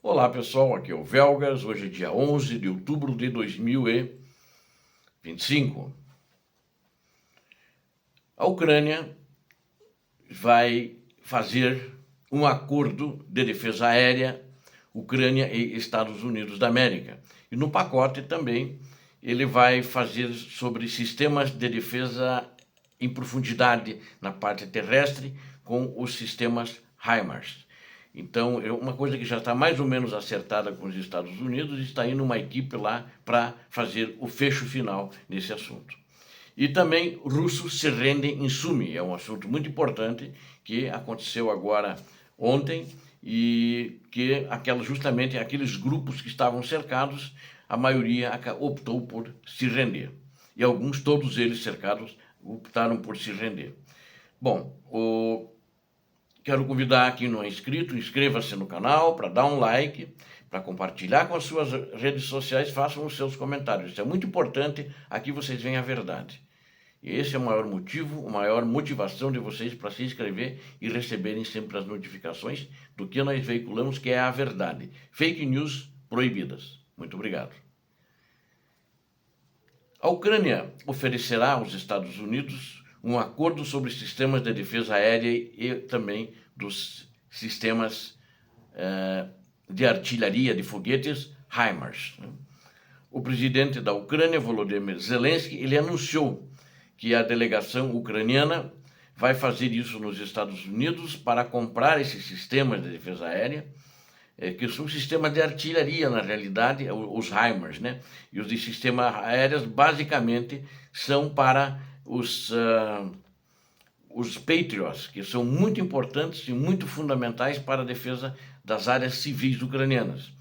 Olá pessoal, aqui é o Velgas, hoje é dia 11 de outubro de 2025. A Ucrânia vai fazer um acordo de defesa aérea, Ucrânia e Estados Unidos da América. E no pacote também ele vai fazer sobre sistemas de defesa em profundidade na parte terrestre com os sistemas HIMARS. Então, é uma coisa que já está mais ou menos acertada com os Estados Unidos e está indo uma equipe lá para fazer o fecho final nesse assunto. E também russos se rendem em Sumi, é um assunto muito importante que aconteceu agora ontem e que justamente aqueles grupos que estavam cercados, a maioria optou por se render. E alguns, todos eles cercados, optaram por se render. Bom, quero convidar quem não é inscrito, inscreva-se no canal para dar um like, para compartilhar com as suas redes sociais, façam os seus comentários. Isso é muito importante, aqui vocês veem a verdade. E esse é o maior motivo, a maior motivação de vocês para se inscrever e receberem sempre as notificações do que nós veiculamos, que é a verdade. Fake news proibidas. Muito obrigado. A Ucrânia oferecerá aos Estados Unidos um acordo sobre sistemas de defesa aérea e também dos sistemas de artilharia de foguetes HIMARS. O presidente da Ucrânia, Volodymyr Zelensky, ele anunciou que a delegação ucraniana vai fazer isso nos Estados Unidos para comprar esses sistemas de defesa aérea, que são sistemas de artilharia, na realidade, os HIMARS, né? E os de sistemas aéreos, basicamente, são para os Patriots, que são muito importantes e muito fundamentais para a defesa das áreas civis ucranianas.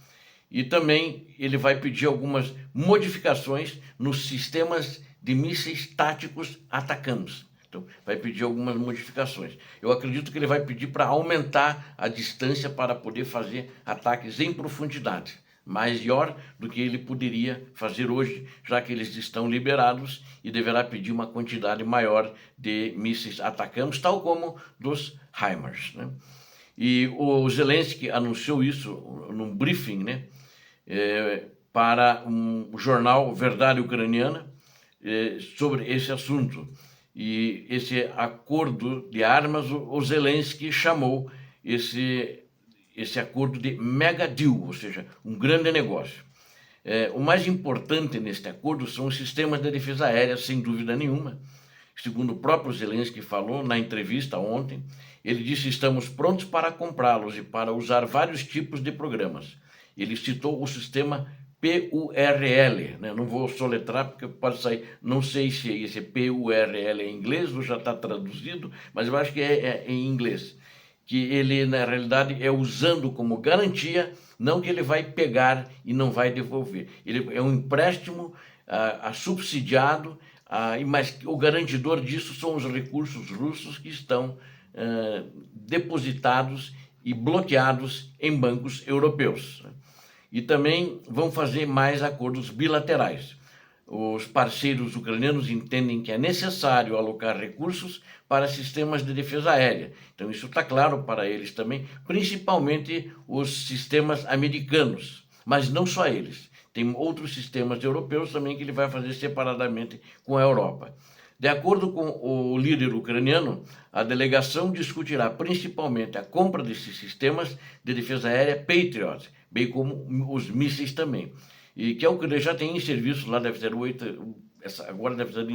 E também ele vai pedir algumas modificações nos sistemas de mísseis táticos atacantes. Então, vai pedir algumas modificações. Eu acredito que ele vai pedir para aumentar a distância para poder fazer ataques em profundidade, maior do que ele poderia fazer hoje, já que eles estão liberados e deverá pedir uma quantidade maior de mísseis atacantes, tal como dos HIMARS, né? E o Zelensky anunciou isso num briefing, né, para um jornal Verdade Ucraniana, sobre esse assunto. E esse acordo de armas, o Zelensky chamou esse acordo de mega deal, ou seja, um grande negócio. O mais importante neste acordo são os sistemas de defesa aérea, sem dúvida nenhuma. Segundo o próprio Zelensky falou na entrevista ontem, ele disse: estamos prontos para comprá-los e para usar vários tipos de programas. Ele citou o sistema PURL, né? Não vou soletrar porque pode sair, não sei se esse PURL é em inglês ou já está traduzido, mas eu acho que é em inglês, que ele na realidade é usando como garantia, não que ele vai pegar e não vai devolver. Ele é um empréstimo subsidiado, mas o garantidor disso são os recursos russos que estão depositados e bloqueados em bancos europeus. E também vão fazer mais acordos bilaterais. Os parceiros ucranianos entendem que é necessário alocar recursos para sistemas de defesa aérea. Então isso está claro para eles também, principalmente os sistemas americanos, mas não só eles. Tem outros sistemas europeus também que ele vai fazer separadamente com a Europa. De acordo com o líder ucraniano, a delegação discutirá principalmente a compra desses sistemas de defesa aérea Patriot, bem como os mísseis também. E que a Ucrânia já tem em serviço, lá deve ter 8, agora deve ter,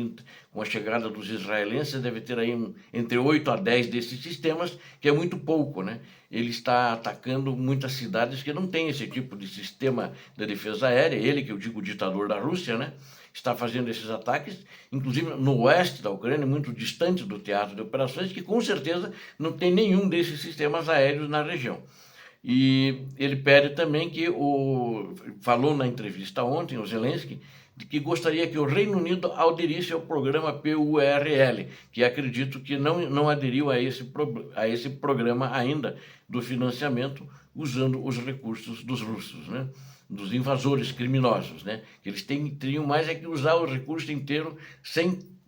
com a chegada dos israelenses, deve ter aí entre 8 a 10 desses sistemas, que é muito pouco, né? Ele está atacando muitas cidades que não têm esse tipo de sistema de defesa aérea, ele, que eu digo, o ditador da Rússia, né? Está fazendo esses ataques, inclusive no oeste da Ucrânia, muito distante do teatro de operações, que com certeza não tem nenhum desses sistemas aéreos na região. E ele pede também falou na entrevista ontem, o Zelensky, de que gostaria que o Reino Unido aderisse ao programa PURL, que acredito que não aderiu a esse programa ainda do financiamento, usando os recursos dos russos, né? Dos invasores criminosos, né? Que eles teriam mais é que usar o recurso inteiro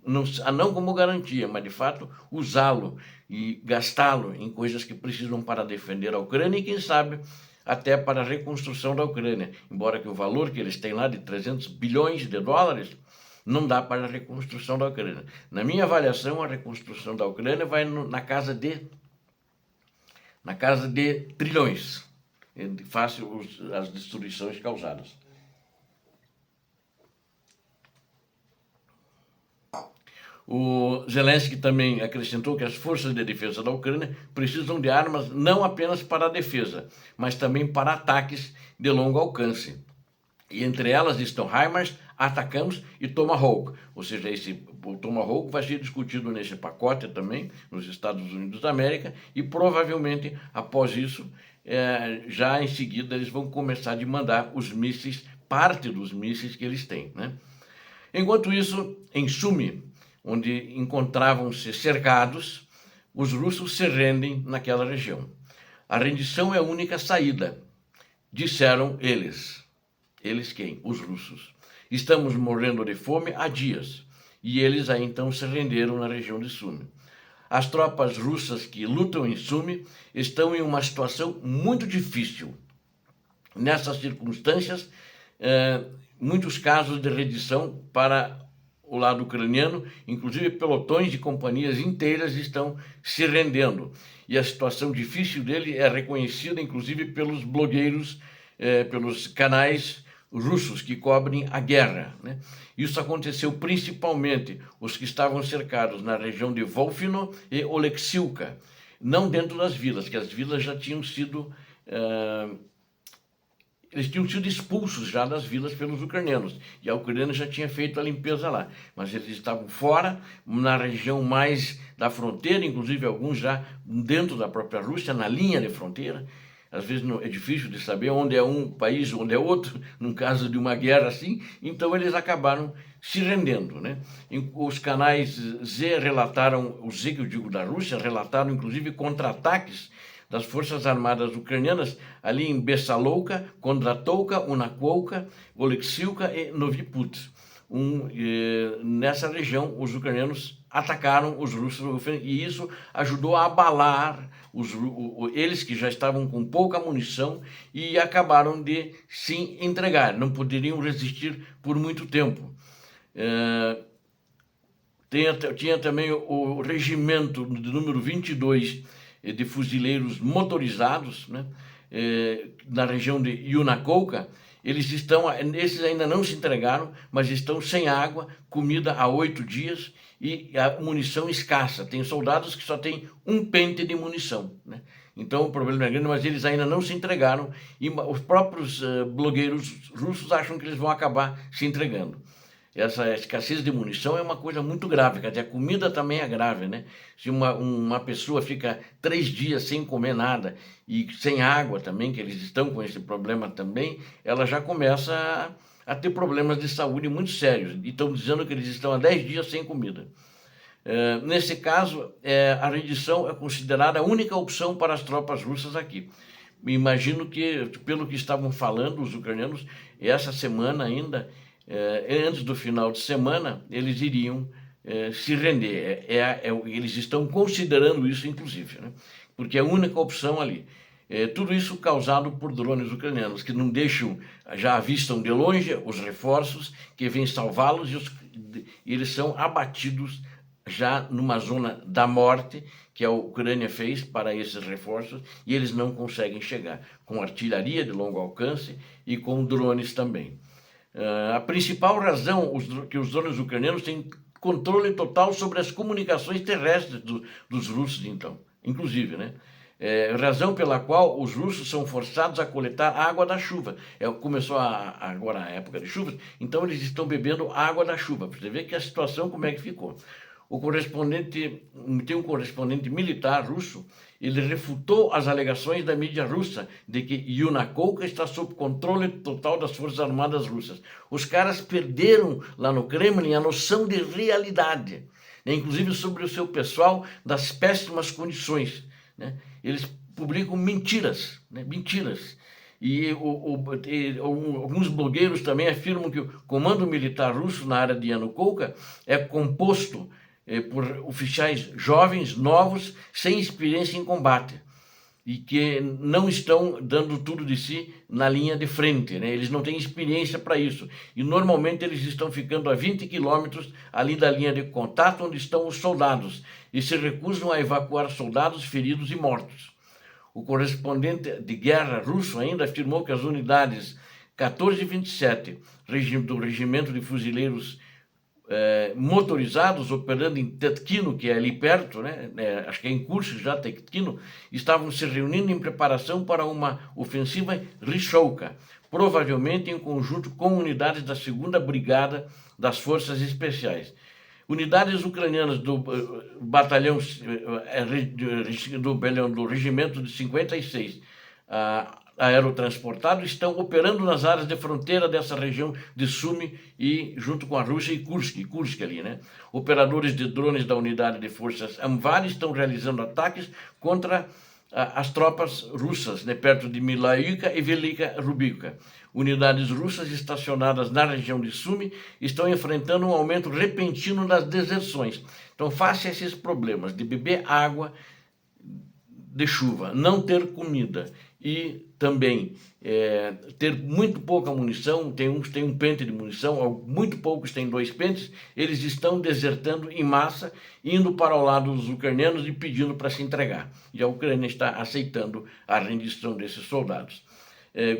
não como garantia, mas de fato usá-lo e gastá-lo em coisas que precisam para defender a Ucrânia e, quem sabe, até para a reconstrução da Ucrânia, embora que o valor que eles têm lá de 300 bilhões de dólares não dá para a reconstrução da Ucrânia. Na minha avaliação, a reconstrução da Ucrânia vai na casa de trilhões, face às destruições causadas. O Zelensky também acrescentou que as forças de defesa da Ucrânia precisam de armas não apenas para a defesa, mas também para ataques de longo alcance. E entre elas estão HIMARS, ATACMS e Tomahawk. Ou seja, o Tomahawk vai ser discutido nesse pacote também nos Estados Unidos da América e provavelmente após isso, já em seguida eles vão começar a mandar os mísseis, parte dos mísseis que eles têm, né? Enquanto isso, em Sumy, onde encontravam-se cercados, os russos se rendem naquela região. A rendição é a única saída, disseram eles. Eles quem? Os russos. Estamos morrendo de fome há dias. E eles aí então se renderam na região de Sumy. As tropas russas que lutam em Sumy estão em uma situação muito difícil. Nessas circunstâncias, muitos casos de rendição para o lado ucraniano, inclusive pelotões de companhias inteiras estão se rendendo. E a situação difícil dele é reconhecida, inclusive, pelos blogueiros, pelos canais russos que cobrem a guerra, né? Isso aconteceu principalmente os que estavam cercados na região de Volfino e Oleksiivka, não dentro das vilas, que as vilas já tinham sido... Eles tinham sido expulsos já das vilas pelos ucranianos, e a Ucrânia já tinha feito a limpeza lá, mas eles estavam fora, na região mais da fronteira, inclusive alguns já dentro da própria Rússia, na linha de fronteira. Às vezes é difícil de saber onde é um país, onde é outro, num caso de uma guerra assim, então eles acabaram se rendendo, né? Os canais Z relataram, o Z que eu digo da Rússia, relataram inclusive contra-ataques das Forças Armadas Ucranianas ali em Bessalouka, Kondratovka, Unakovka, Oleksiivka e Novi Put. Nessa região, os ucranianos atacaram os russos e isso ajudou a abalar eles que já estavam com pouca munição e acabaram de se entregar, não poderiam resistir por muito tempo. Tinha também o regimento de número 22 de fuzileiros motorizados, né, na região de Yunakovka. Esses ainda não se entregaram, mas estão sem água, comida há 8 dias e a munição escassa. Tem soldados que só têm um pente de munição, né? Então o problema é grande, mas eles ainda não se entregaram e os próprios blogueiros russos acham que eles vão acabar se entregando. Essa escassez de munição é uma coisa muito grave, quer dizer, a comida também é grave, né? Se uma pessoa fica 3 dias sem comer nada e sem água também, que eles estão com esse problema também, ela já começa a ter problemas de saúde muito sérios. E estão dizendo que eles estão há 10 dias sem comida. Nesse caso, a rendição é considerada a única opção para as tropas russas aqui. Imagino que, pelo que estavam falando os ucranianos, essa semana ainda... antes do final de semana, eles iriam se render. Eles estão considerando isso, inclusive, né? Porque é a única opção ali. Tudo isso causado por drones ucranianos, que não deixam, já avistam de longe os reforços que vêm salvá-los e eles são abatidos já numa zona da morte, que a Ucrânia fez para esses reforços, e eles não conseguem chegar, com artilharia de longo alcance e com drones também. A principal razão que os drones ucranianos têm controle total sobre as comunicações terrestres dos russos, então, inclusive, né? Razão pela qual os russos são forçados a coletar água da chuva. Começou agora a época de chuvas, então eles estão bebendo água da chuva. Você vê que a situação como é que ficou. Tem um correspondente militar russo, ele refutou as alegações da mídia russa de que Yunakovka está sob controle total das Forças Armadas Russas. Os caras perderam lá no Kremlin a noção de realidade, né? Inclusive sobre o seu pessoal, das péssimas condições, né? Eles publicam mentiras, né? Mentiras. E alguns blogueiros também afirmam que o comando militar russo na área de Yanukovka é composto por oficiais jovens, novos, sem experiência em combate. e que não estão dando tudo de si na linha de frente, né? Eles não têm experiência para isso. E normalmente eles estão ficando a 20 quilômetros ali da linha de contato onde estão os soldados e se recusam a evacuar soldados, feridos e mortos. O correspondente de guerra russo ainda afirmou que as unidades 14 e 27 do Regimento de Fuzileiros motorizados operando em Tetkino, que é ali perto, né? Acho que é em curso já, Tetkino, estavam se reunindo em preparação para uma ofensiva Ryzhouka, provavelmente em conjunto com unidades da 2ª Brigada das Forças Especiais. Unidades ucranianas do batalhão do Regimento de 56 aerotransportado estão operando nas áreas de fronteira dessa região de Sumy e junto com a Rússia e Kursk ali, né? Operadores de drones da unidade de forças Amvar estão realizando ataques contra as tropas russas, né, perto de Milaivka e Velika Rubivka. Unidades russas estacionadas na região de Sumy estão enfrentando um aumento repentino das deserções. Então, face a esses problemas de beber água de chuva, não ter comida e também ter muito pouca munição, tem uns têm um pente de munição, muito poucos têm 2 pentes, eles estão desertando em massa, indo para o lado dos ucranianos e pedindo para se entregar. E a Ucrânia está aceitando a rendição desses soldados.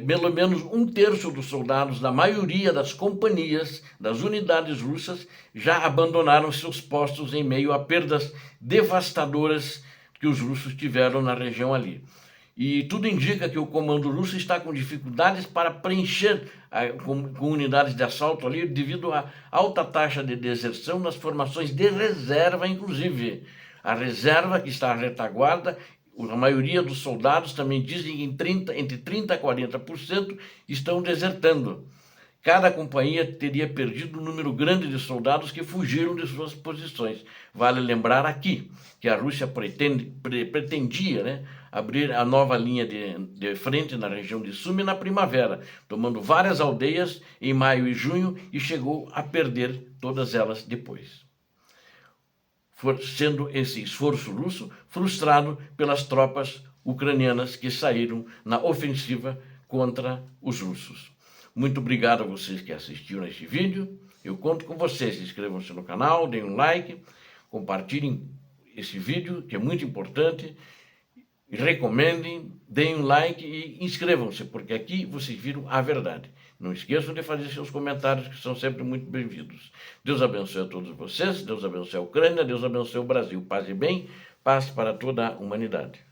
Pelo menos 1/3 dos soldados da maioria das companhias, das unidades russas, já abandonaram seus postos em meio a perdas devastadoras que os russos tiveram na região ali. E tudo indica que o comando russo está com dificuldades para preencher com unidades de assalto ali, devido à alta taxa de deserção nas formações de reserva, inclusive. A reserva, que está à retaguarda, a maioria dos soldados também dizem que entre 30% a 40% estão desertando. Cada companhia teria perdido um número grande de soldados que fugiram de suas posições. Vale lembrar aqui que a Rússia pretendia, né, abrir a nova linha de frente na região de Sumy na primavera, tomando várias aldeias em maio e junho e chegou a perder todas elas depois. Sendo esse esforço russo frustrado pelas tropas ucranianas que saíram na ofensiva contra os russos. Muito obrigado a vocês que assistiram a este vídeo. Eu conto com vocês. Inscrevam-se no canal, deem um like, compartilhem esse vídeo, que é muito importante. Recomendem, deem um like e inscrevam-se, porque aqui vocês viram a verdade. Não esqueçam de fazer seus comentários, que são sempre muito bem-vindos. Deus abençoe a todos vocês, Deus abençoe a Ucrânia, Deus abençoe o Brasil. Paz e bem, paz para toda a humanidade.